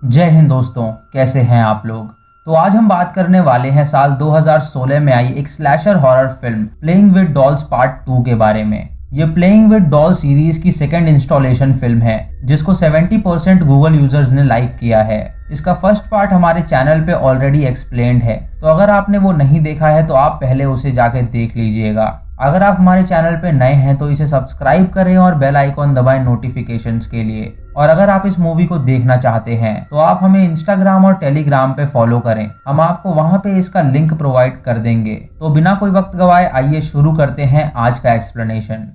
जय हिंद दोस्तों, कैसे हैं आप लोग। तो आज हम बात करने वाले हैं साल 2016 में आई एक slasher horror film playing with dolls part 2 के बारे में। ये प्लेइंग विद डॉल सीरीज की सेकंड इंस्टॉलेशन फिल्म है जिसको 70% गूगल यूजर्स ने लाइक किया है। इसका फर्स्ट पार्ट हमारे चैनल पे ऑलरेडी एक्सप्लेन्ड है, तो अगर आपने वो नहीं देखा है तो आप पहले उसे जाके देख लीजिएगा। अगर आप हमारे चैनल पे नए हैं तो इसे सब्सक्राइब करें और बेल आइकॉन दबाएं नोटिफिकेशंस के लिए। और अगर आप इस मूवी को देखना चाहते हैं तो आप हमें इंस्टाग्राम और टेलीग्राम पे फॉलो करें, हम आपको वहां पे इसका लिंक प्रोवाइड कर देंगे। तो बिना कोई वक्त गवाए आइए शुरू करते हैं आज का एक्सप्लेनेशन।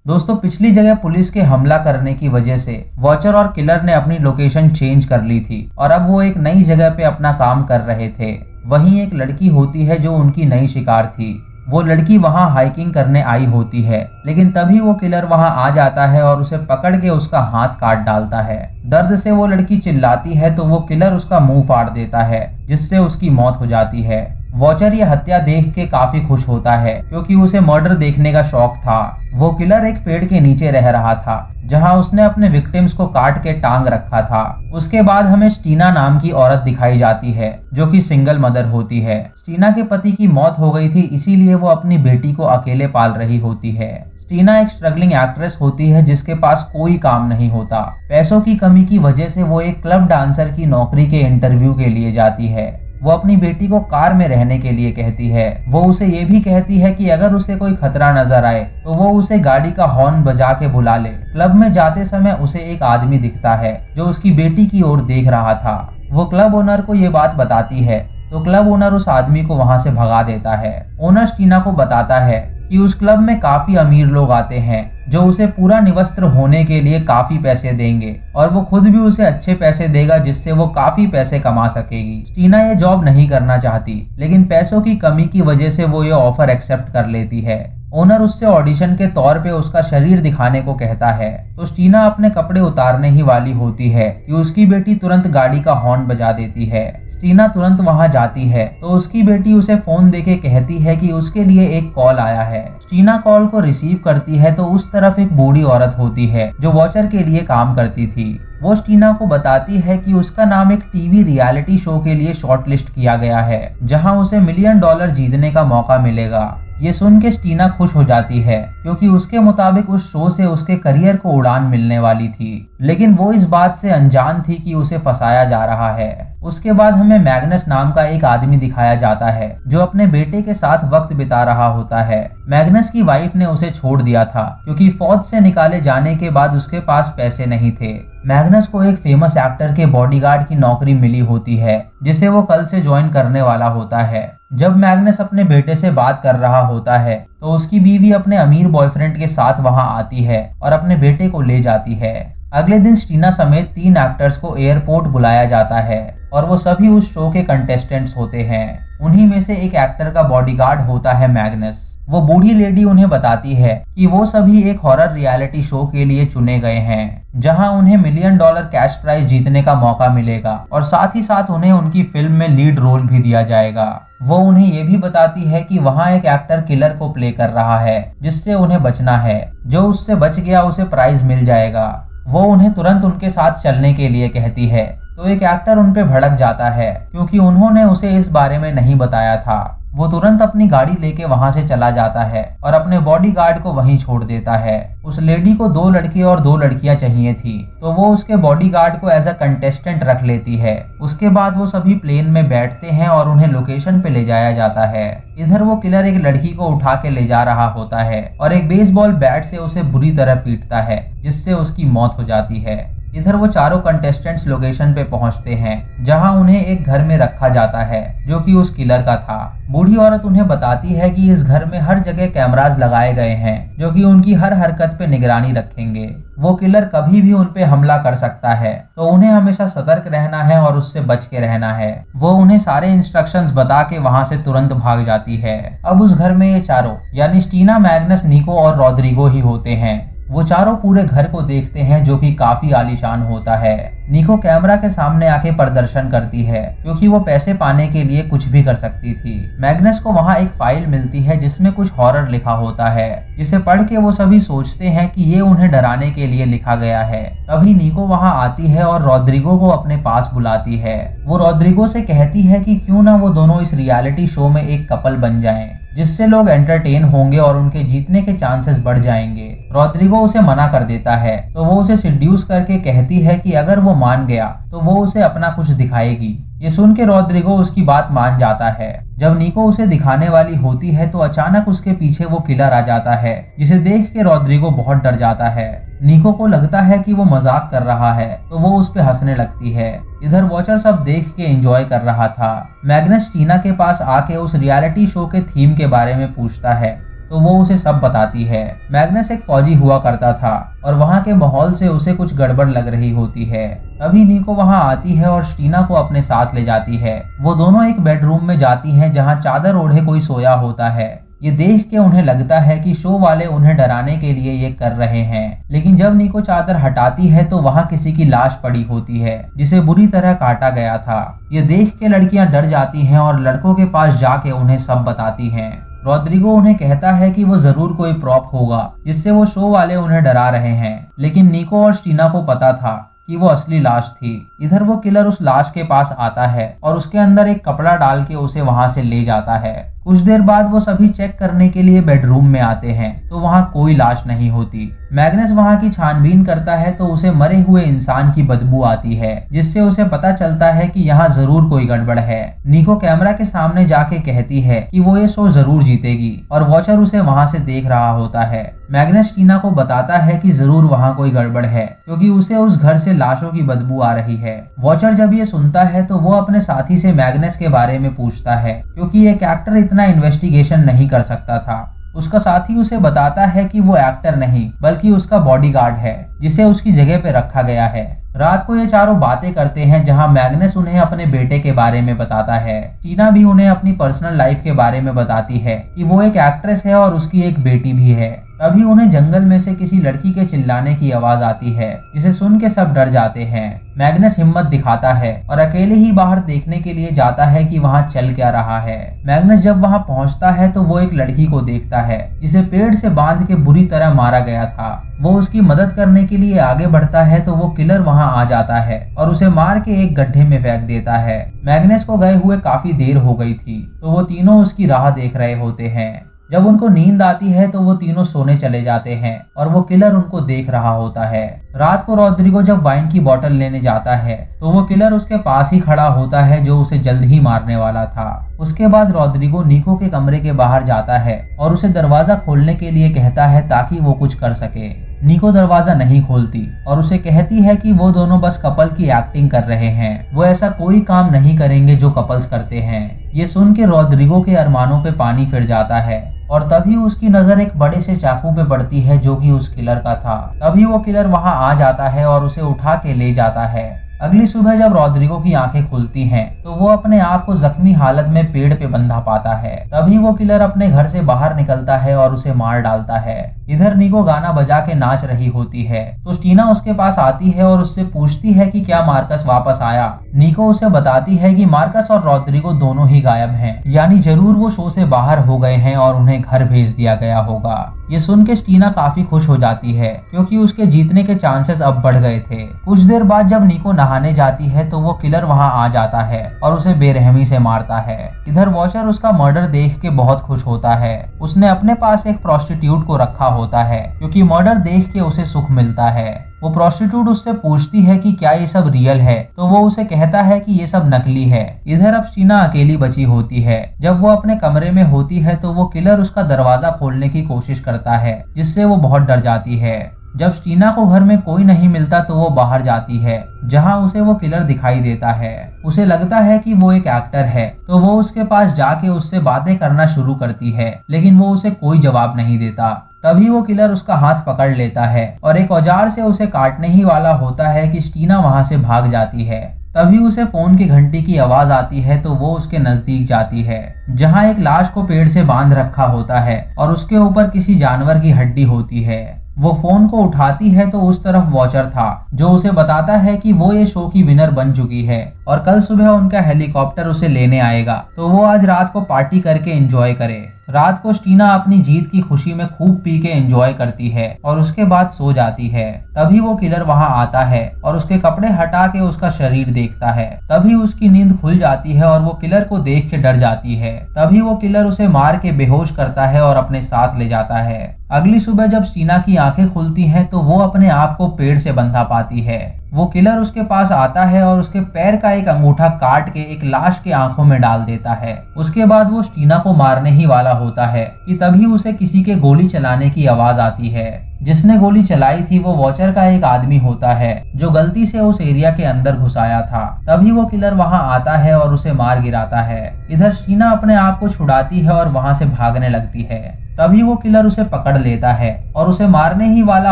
दोस्तों, पिछली जगह पुलिस के हमला करने की वजह से वॉचर और किलर ने अपनी लोकेशन चेंज कर ली थी और अब वो एक नई जगह पे अपना काम कर रहे थे। वहीं एक लड़की होती है जो उनकी नई शिकार थी। वो लड़की वहां हाइकिंग करने आई होती है, लेकिन तभी वो किलर वहां आ जाता है और उसे पकड़ के उसका हाथ काट डालता है। दर्द से वो लड़की चिल्लाती है तो वो किलर उसका मुंह फाड़ देता है, जिससे उसकी मौत हो जाती है। वॉचर ये हत्या देख के काफी खुश होता है क्योंकि उसे मर्डर देखने का शौक था। वो किलर एक पेड़ के नीचे रह रहा था जहां उसने अपने विक्टिम्स को काट के टांग रखा था। उसके बाद हमें स्टीना नाम की औरत दिखाई जाती है जो कि सिंगल मदर होती है। स्टीना के पति की मौत हो गई थी, इसीलिए वो अपनी बेटी को अकेले पाल रही होती है। स्टीना एक स्ट्रगलिंग एक्ट्रेस होती है जिसके पास कोई काम नहीं होता। पैसों की कमी की वजह से वो एक क्लब डांसर की नौकरी के इंटरव्यू के लिए जाती है। वो अपनी बेटी को कार में रहने के लिए कहती है। वो उसे ये भी कहती है कि अगर उसे कोई खतरा नजर आए तो वो उसे गाड़ी का हॉर्न बजा के बुला ले। क्लब में जाते समय उसे एक आदमी दिखता है जो उसकी बेटी की ओर देख रहा था। वो क्लब ओनर को ये बात बताती है तो क्लब ओनर उस आदमी को वहां से भगा देता है। ओनर स्टीना को बताता है कि उस क्लब में काफी अमीर लोग आते हैं जो उसे पूरा निवस्त्र होने के लिए काफी पैसे देंगे और वो खुद भी उसे अच्छे पैसे देगा जिससे वो काफी पैसे कमा सकेगी। स्टीना ये जॉब नहीं करना चाहती, लेकिन पैसों की कमी की वजह से वो ये ऑफर एक्सेप्ट कर लेती है। ओनर उससे ऑडिशन के तौर पे उसका शरीर दिखाने को कहता है तो स्टीना अपने कपड़े उतारने ही वाली होती है कि उसकी बेटी तुरंत गाड़ी का हॉर्न बजा देती है। स्टीना तुरंत वहां जाती है तो उसकी बेटी उसे फोन देके कहती है कि उसके लिए एक कॉल आया है। स्टीना कॉल को रिसीव करती है तो उस तरफ एक बूढ़ी औरत होती है जो वॉचर के लिए काम करती थी। वो स्टीना को बताती है कि उसका नाम एक टीवी रियलिटी शो के लिए शॉर्टलिस्ट किया गया है जहां उसे $1 मिलियन जीतने का मौका मिलेगा। ये सुन के स्टीना खुश हो जाती है क्योंकि उसके मुताबिक उस शो से उसके करियर को उड़ान मिलने वाली थी, लेकिन वो इस बात से अनजान थी कि उसे फंसाया जा रहा है। उसके बाद हमें मैग्नस नाम का एक आदमी दिखाया जाता है जो अपने बेटे के साथ वक्त बिता रहा होता है। मैग्नस की वाइफ ने उसे छोड़ दिया था क्योंकि फौज से निकाले जाने के बाद उसके पास पैसे नहीं थे। मैग्नस को एक फेमस एक्टर के बॉडीगार्ड की नौकरी मिली होती है जिसे वो कल से ज्वाइन करने वाला होता है। जब मैग्नस अपने बेटे से बात कर रहा होता है तो उसकी बीवी अपने अमीर बॉयफ्रेंड के साथ वहां आती है और अपने बेटे को ले जाती है। अगले दिन स्टीना समेत 3 एक्टर्स को एयरपोर्ट बुलाया जाता है और वो सभी उस शो के कंटेस्टेंट्स होते हैं। उन्हीं में से एक एक्टर का बॉडीगार्ड होता है मैग्नस। वो बूढ़ी लेडी उन्हें बताती है कि वो सभी एक हॉरर रियलिटी शो के लिए चुने गए हैं जहां उन्हें $1 मिलियन कैश प्राइज जीतने का मौका मिलेगा और साथ ही साथ उन्हें उनकी फिल्म में लीड रोल भी दिया जाएगा। वो उन्हें ये भी बताती है कि वहां एक एक्टर किलर को प्ले कर रहा है जिससे उन्हें बचना है। जो उससे बच गया उसे प्राइज मिल जाएगा। वो उन्हें तुरंत उनके साथ चलने के लिए कहती है तो एक एक्टर उन पे भड़क जाता है क्योंकि उन्होंने उसे इस बारे में नहीं बताया था। वो तुरंत अपनी गाड़ी लेके वहां से चला जाता है और अपने बॉडीगार्ड को वहीं छोड़ देता है। उस लेडी को 2 लड़के और 2 लड़कियां चाहिए थी तो वो उसके बॉडीगार्ड को एज अ कंटेस्टेंट रख लेती है। उसके बाद वो सभी प्लेन में बैठते हैं और उन्हें लोकेशन पे ले जाया जाता है। इधर वो किलर एक लड़की को उठा के ले जा रहा होता है और एक बेसबॉल बैट से उसे बुरी तरह पीटता है जिससे उसकी मौत हो जाती है। इधर वो चारों कंटेस्टेंट्स लोकेशन पे पहुंचते हैं जहां उन्हें एक घर में रखा जाता है जो कि उस किलर का था। बूढ़ी औरत उन्हें बताती है कि इस घर में हर जगह कैमरास लगाए गए हैं जो कि उनकी हर हरकत पे निगरानी रखेंगे। वो किलर कभी भी उन पे हमला कर सकता है तो उन्हें हमेशा सतर्क रहना है और उससे बच के रहना है। वो उन्हें सारे इंस्ट्रक्शंस बता के वहां से तुरंत भाग जाती है। अब उस घर में ये चारों यानी स्टीना, मैग्नस, निको और रॉड्रिगो ही होते हैं। वो चारों पूरे घर को देखते हैं जो कि काफी आलीशान होता है। निको कैमरा के सामने आके प्रदर्शन करती है क्योंकि वो पैसे पाने के लिए कुछ भी कर सकती थी। मैग्नस को वहाँ एक फाइल मिलती है जिसमें कुछ हॉरर लिखा होता है, जिसे पढ़ के वो सभी सोचते हैं कि ये उन्हें डराने के लिए लिखा गया है। तभी निको वहाँ आती है और रॉड्रिगो को अपने पास बुलाती है। वो रॉड्रिगो से कहती है कि क्यों ना वो दोनों इस रियलिटी शो में एक कपल बन जाएं, जिससे लोग एंटरटेन होंगे और उनके जीतने के चांसेस बढ़ जाएंगे। रॉड्रिगो उसे मना कर देता है तो वो उसे सिड्यूस करके कहती है कि अगर वो मान गया तो वो उसे अपना कुछ दिखाएगी। ये सुन के रॉड्रिगो उसकी बात मान जाता है। जब निको उसे दिखाने वाली होती है तो अचानक उसके पीछे वो किलर आ जाता है, जिसे देख के रॉड्रिगो बहुत डर जाता है। निको को लगता है कि वो मजाक कर रहा है तो वो उस पे हंसने लगती है। इधर वॉचर सब देख के एंजॉय कर रहा था। मैग्नस टीना के पास आके उस रियलिटी शो के थीम के बारे में पूछता है तो वो उसे सब बताती है। मैग्नस एक फौजी हुआ करता था और वहाँ के माहौल से उसे कुछ गड़बड़ लग रही होती है। तभी निको वहाँ आती है और टीना को अपने साथ ले जाती है। वो दोनों एक बेडरूम में जाती हैं जहाँ चादर ओढ़े कोई सोया होता है। ये देख के उन्हें लगता है कि शो वाले उन्हें डराने के लिए ये कर रहे हैं, लेकिन जब निको चादर हटाती है तो वहाँ किसी की लाश पड़ी होती है जिसे बुरी तरह काटा गया था। ये देख के लड़कियां डर जाती हैं और लड़कों के पास जाके उन्हें सब बताती हैं। रॉड्रिगो उन्हें कहता है कि वो जरूर कोई प्रॉप होगा जिससे वो शो वाले उन्हें डरा रहे हैं, लेकिन निको और टीना को पता था कि वो असली लाश थी। इधर वो किलर उस लाश के पास आता है और उसके अंदर एक कपड़ा डाल के उसे वहां से ले जाता है। कुछ देर बाद वो सभी चेक करने के लिए बेडरूम में आते हैं तो वहाँ कोई लाश नहीं होती। मैग्नस वहाँ की छानबीन करता है तो उसे मरे हुए इंसान की बदबू आती है, जिससे उसे पता चलता है कि यहाँ जरूर कोई गड़बड़ है। निको कैमरा के सामने जाके कहती है कि वो ये शो जरूर जीतेगी और वॉचर उसे वहाँ से देख रहा होता है। मैग्नस टीना को बताता है कि जरूर वहाँ कोई गड़बड़ है क्योंकि उसे उस घर से लाशों की बदबू आ रही है। वॉचर जब ये सुनता है तो वो अपने साथी से मैग्नस के बारे में पूछता है क्योंकि एक एक्टर इतना इन्वेस्टिगेशन नहीं कर सकता था। उसका साथी उसे बताता है कि वो एक्टर नहीं बल्कि उसका बॉडीगार्ड है जिसे उसकी जगह पे रखा गया है। रात को ये चारों बातें करते हैं जहां मैग्नस उन्हें अपने बेटे के बारे में बताता है। टीना भी उन्हें अपनी पर्सनल लाइफ के बारे में बताती है कि वो एक एक्ट्रेस है और उसकी एक बेटी भी है। तभी उन्हें जंगल में से किसी लड़की के चिल्लाने की आवाज आती है जिसे सुन के सब डर जाते हैं। मैग्नस हिम्मत दिखाता है और अकेले ही बाहर देखने के लिए जाता है कि वहाँ चल क्या रहा है। मैग्नस जब वहाँ पहुँचता है तो वो एक लड़की को देखता है जिसे पेड़ से बांध के बुरी तरह मारा गया था। वो उसकी मदद करने के लिए आगे बढ़ता है तो वो किलर वहाँ आ जाता है और उसे मार के एक गड्ढे में फेंक देता है। मैग्नस को गए हुए काफी देर हो गई थी तो वो तीनों उसकी राह देख रहे होते हैं। जब उनको नींद आती है तो वो तीनों सोने चले जाते हैं और वो किलर उनको देख रहा होता है। रात को रॉड्रिगो जब वाइन की बोतल लेने जाता है तो वो किलर उसके पास ही खड़ा होता है जो उसे जल्द ही मारने वाला था। उसके बाद रॉड्रिगो निको के कमरे के बाहर जाता है और उसे दरवाजा खोलने के लिए कहता है ताकि वो कुछ कर सके। निको दरवाजा नहीं खोलती और उसे कहती है कि वो दोनों बस कपल की एक्टिंग कर रहे हैं, वो ऐसा कोई काम नहीं करेंगे जो कपल्स करते हैं। ये सुन के रॉड्रिगो के अरमानों पे पानी फिर जाता है और तभी उसकी नजर एक बड़े से चाकू पे पड़ती है जो कि उस किलर का था। तभी वो किलर वहां आ जाता है और उसे उठा के ले जाता है। अगली सुबह जब रॉड्रिगो की आंखें खुलती हैं तो वो अपने आप को जख्मी हालत में पेड़ पे बंधा पाता है। तभी वो किलर अपने घर से बाहर निकलता है और उसे मार डालता है। इधर निको गाना बजा के नाच रही होती है तो टीना उसके पास आती है और उससे पूछती है कि क्या मार्कस वापस आया। निको उसे बताती है कि मार्कस और रॉड्रिगो दोनों ही गायब हैं, यानी जरूर वो शो से बाहर हो गए हैं और उन्हें घर भेज दिया गया होगा। ये सुन के टीना काफी खुश हो जाती है क्योंकि उसके जीतने के चांसेस अब बढ़ गए थे। कुछ देर बाद जब निको नहाने जाती है तो वो किलर वहां आ जाता है और उसे बेरहमी से मारता है। इधर वॉचर उसका मर्डर देख के बहुत खुश होता है। उसने अपने पास एक प्रोस्टिट्यूट को रखा होता है क्योंकि मर्डर देख के उसे सुख मिलता है। वो प्रोस्टिट्यूट उससे पूछती है कि क्या ये सब रियल है तो वो उसे कहता है कि ये सब नकली है। इधर अब टीना अकेली बची होती है। जब वो अपने कमरे में होती है तो वो किलर उसका दरवाजा खोलने की कोशिश करता है जिससे वो बहुत डर जाती है। जब टीना को घर में कोई नहीं मिलता तो वो बाहर जाती है जहां उसे वो किलर दिखाई देता है। उसे लगता है कि वो एक एक्टर है तो वो उसके पास जाके उससे बातें करना शुरू करती है, लेकिन वो उसे कोई जवाब नहीं देता। तभी वो किलर उसका हाथ पकड़ लेता है और एक औजार से उसे काटने ही वाला होता है कि टीना वहां से भाग जाती है। तभी उसे फोन की घंटी की आवाज आती है तो वो उसके नजदीक जाती है जहां एक लाश को पेड़ से बांध रखा होता है और उसके ऊपर किसी जानवर की हड्डी होती है। वो फोन को उठाती है तो उस तरफ वॉचर था जो उसे बताता है कि वो ये शो की विनर बन चुकी है और कल सुबह उनका हेलीकॉप्टर उसे लेने आएगा, तो वो आज रात को पार्टी करके एंजॉय करे। रात को स्टीना अपनी जीत की खुशी में खूब पी के एंजॉय करती है और उसके बाद सो जाती है। तभी वो किलर वहां आता है और उसके कपड़े हटा के उसका शरीर देखता है। तभी उसकी नींद खुल जाती है और वो किलर को देख के डर जाती है। तभी वो किलर उसे मार के बेहोश करता है और अपने साथ ले जाता है। अगली सुबह जब स्टीना की आंखें खुलती हैं तो वो अपने आप को पेड़ से बंधा पाती है। वो किलर उसके पास आता है और उसके पैर का एक अंगूठा काट के एक लाश के आंखों में डाल देता है। उसके बाद वो स्टीना को मारने ही वाला होता है कि तभी उसे किसी के गोली चलाने की आवाज आती है। जिसने गोली चलाई थी वो वॉचर का एक आदमी होता है जो गलती से उस एरिया के अंदर घुस आया था। तभी वो किलर वहां आता है और उसे मार गिराता है। इधर स्टीना अपने आप को छुड़ाती है और वहां से भागने लगती है। तभी वो किलर उसे पकड़ लेता है और उसे मारने ही वाला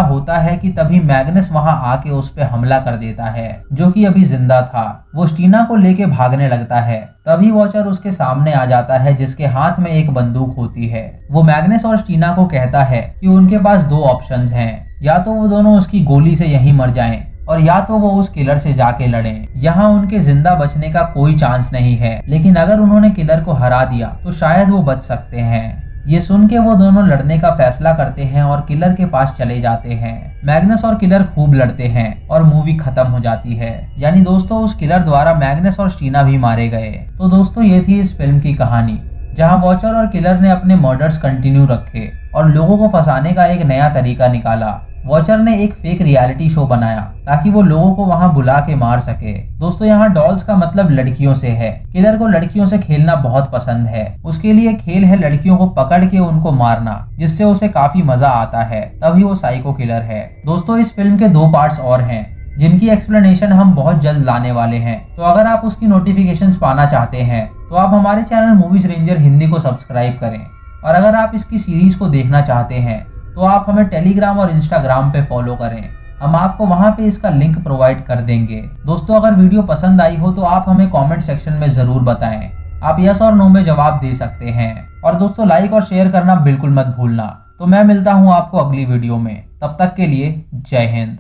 होता है कि तभी मैग्नस वहां आके उस पे हमला कर देता है जो कि अभी जिंदा था। वो स्टीना को लेके भागने लगता है। तभी वॉचर उसके सामने आ जाता है जिसके हाथ में एक बंदूक होती है। वो मैग्नस और स्टीना को कहता है कि उनके पास दो ऑप्शंस हैं, या तो वो दोनों उसकी गोली से यहीं मर जाएं और या तो वो उस किलर से जाके लड़ें। यहाँ उनके जिंदा बचने का कोई चांस नहीं है, लेकिन अगर उन्होंने किलर को हरा दिया तो शायद वो बच सकते हैं। ये सुन के वो दोनों लड़ने का फैसला करते हैं और किलर के पास चले जाते हैं। मैग्नस और किलर खूब लड़ते हैं और मूवी खत्म हो जाती है। यानी दोस्तों उस किलर द्वारा मैग्नस और स्टीना भी मारे गए। तो दोस्तों ये थी इस फिल्म की कहानी, जहां वॉचर और किलर ने अपने मर्डर्स कंटिन्यू रखे और लोगों को फंसाने का एक नया तरीका निकाला। वॉचर ने एक फेक रियलिटी शो बनाया ताकि वो लोगों को वहां बुला के मार सके। दोस्तों यहाँ डॉल्स का मतलब लड़कियों से है। किलर को लड़कियों से खेलना बहुत पसंद है। उसके लिए खेल है लड़कियों को पकड़ के उनको मारना, जिससे उसे काफी मजा आता है। तभी वो साइको किलर है। दोस्तों इस फिल्म के 2 पार्ट्स और हैं जिनकी एक्सप्लेनेशन हम बहुत जल्द लाने वाले हैं। तो अगर आप उसकी नोटिफिकेशंस पाना चाहते हैं तो आप हमारे चैनल मूवीज रेंजर हिंदी को सब्सक्राइब करें। और अगर आप इसकी सीरीज को देखना चाहते हैं तो आप हमें टेलीग्राम और इंस्टाग्राम पे फॉलो करें। हम आपको वहां पे इसका लिंक प्रोवाइड कर देंगे। दोस्तों अगर वीडियो पसंद आई हो तो आप हमें कमेंट सेक्शन में जरूर बताएं। आप यस और नो में जवाब दे सकते हैं। और दोस्तों लाइक और शेयर करना बिल्कुल मत भूलना। तो मैं मिलता हूं आपको अगली वीडियो में। तब तक के लिए जय हिंद।